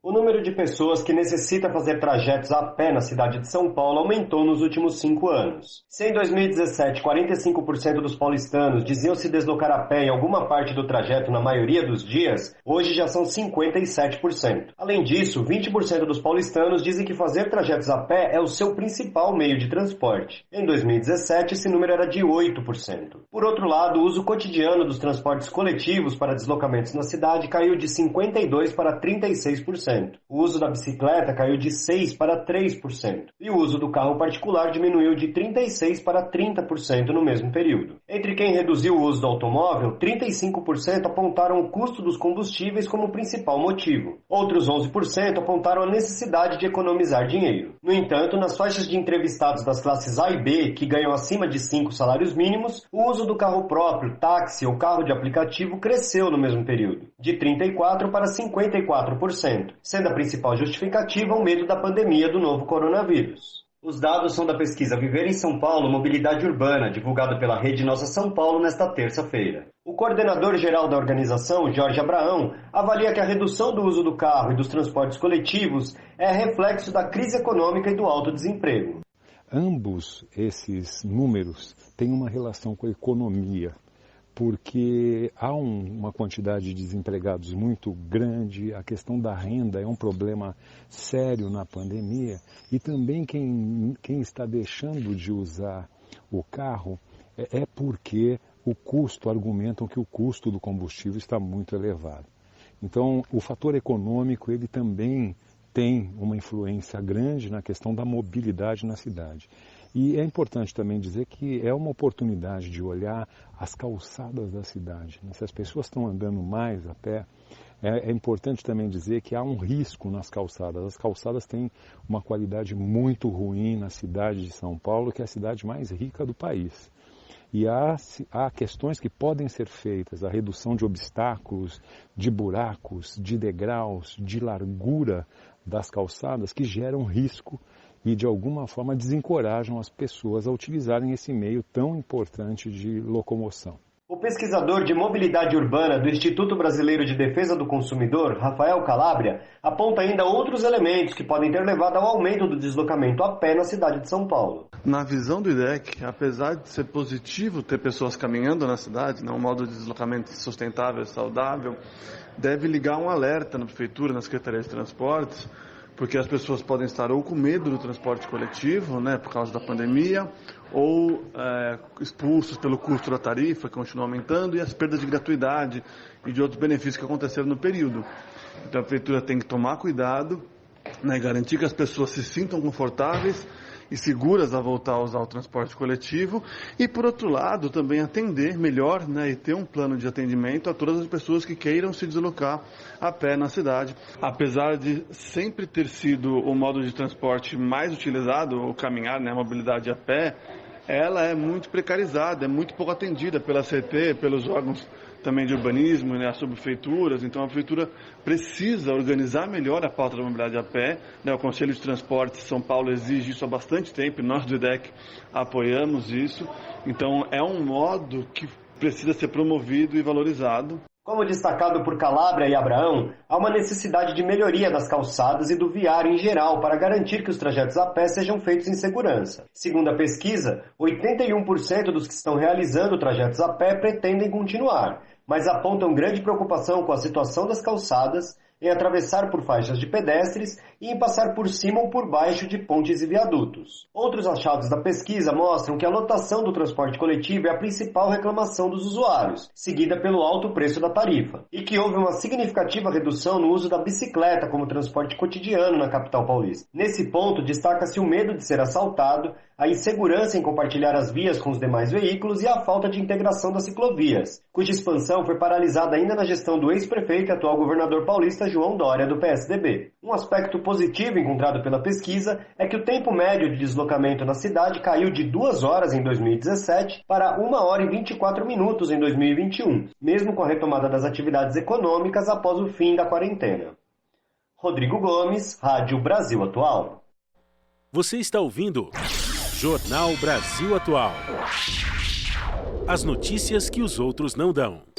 O número de pessoas que necessita fazer trajetos a pé na cidade de São Paulo aumentou nos últimos 5 anos. Se em 2017 45% dos paulistanos diziam se deslocar a pé em alguma parte do trajeto na maioria dos dias, hoje já são 57%. Além disso, 20% dos paulistanos dizem que fazer trajetos a pé é o seu principal meio de transporte. Em 2017, esse número era de 8%. Por outro lado, o uso cotidiano dos transportes coletivos para deslocamentos na cidade caiu de 52% para 36%. O uso da bicicleta caiu de 6% para 3%. E o uso do carro particular diminuiu de 36% para 30% no mesmo período. Entre quem reduziu o uso do automóvel, 35% apontaram o custo dos combustíveis como principal motivo. Outros 11% apontaram a necessidade de economizar dinheiro. No entanto, nas faixas de entrevistados das classes A e B, que ganham acima de 5 salários mínimos, o uso do carro próprio, táxi ou carro de aplicativo cresceu no mesmo período, de 34% para 54%. Sendo a principal justificativa o medo da pandemia do novo coronavírus. Os dados são da pesquisa Viver em São Paulo, Mobilidade Urbana, divulgada pela Rede Nossa São Paulo nesta terça-feira. O coordenador-geral da organização, Jorge Abraão, avalia que a redução do uso do carro e dos transportes coletivos é reflexo da crise econômica e do alto desemprego. Ambos esses números têm uma relação com a economia, porque há uma quantidade de desempregados muito grande, a questão da renda é um problema sério na pandemia e também quem está deixando de usar o carro é porque argumentam que o custo do combustível está muito elevado. Então, o fator econômico ele também tem uma influência grande na questão da mobilidade na cidade. E é importante também dizer que é uma oportunidade de olhar as calçadas da cidade. Se as pessoas estão andando mais a pé, é importante também dizer que há um risco nas calçadas. As calçadas têm uma qualidade muito ruim na cidade de São Paulo, que é a cidade mais rica do país. E há questões que podem ser feitas, a redução de obstáculos, de buracos, de degraus, de largura das calçadas que geram risco e de alguma forma desencorajam as pessoas a utilizarem esse meio tão importante de locomoção. O pesquisador de mobilidade urbana do Instituto Brasileiro de Defesa do Consumidor, Rafael Calabria, aponta ainda outros elementos que podem ter levado ao aumento do deslocamento a pé na cidade de São Paulo. Na visão do IDEC, apesar de ser positivo ter pessoas caminhando na cidade, um modo de deslocamento sustentável e saudável, deve ligar um alerta na Prefeitura, na Secretaria de Transportes, porque as pessoas podem estar ou com medo do transporte coletivo, por causa da pandemia, ou expulsos pelo custo da tarifa, que continua aumentando, e as perdas de gratuidade e de outros benefícios que aconteceram no período. Então a Prefeitura tem que tomar cuidado, e garantir que as pessoas se sintam confortáveis e seguras a voltar a usar o transporte coletivo e, por outro lado, também atender melhor e ter um plano de atendimento a todas as pessoas que queiram se deslocar a pé na cidade. Apesar de sempre ter sido o modo de transporte mais utilizado, o caminhar, a mobilidade a pé, ela é muito precarizada, é muito pouco atendida pela CT, pelos órgãos também de urbanismo, as subprefeituras. Então a prefeitura precisa organizar melhor a pauta da mobilidade a pé. O Conselho de Transportes de São Paulo exige isso há bastante tempo e nós do IDEC apoiamos isso. Então é um modo que precisa ser promovido e valorizado. Como destacado por Calabria e Abraão, há uma necessidade de melhoria das calçadas e do viário em geral para garantir que os trajetos a pé sejam feitos em segurança. Segundo a pesquisa, 81% dos que estão realizando trajetos a pé pretendem continuar, mas apontam grande preocupação com a situação das calçadas, em atravessar por faixas de pedestres e em passar por cima ou por baixo de pontes e viadutos. Outros achados da pesquisa mostram que a lotação do transporte coletivo é a principal reclamação dos usuários, seguida pelo alto preço da tarifa, e que houve uma significativa redução no uso da bicicleta como transporte cotidiano na capital paulista. Nesse ponto, destaca-se o medo de ser assaltado, a insegurança em compartilhar as vias com os demais veículos e a falta de integração das ciclovias, cuja expansão foi paralisada ainda na gestão do ex-prefeito e atual governador paulista João Dória, do PSDB. Um aspecto positivo encontrado pela pesquisa é que o tempo médio de deslocamento na cidade caiu de 2 horas em 2017 para 1 hora e 24 minutos em 2021, mesmo com a retomada das atividades econômicas após o fim da quarentena. Rodrigo Gomes, Rádio Brasil Atual. Você está ouvindo Jornal Brasil Atual. As notícias que os outros não dão.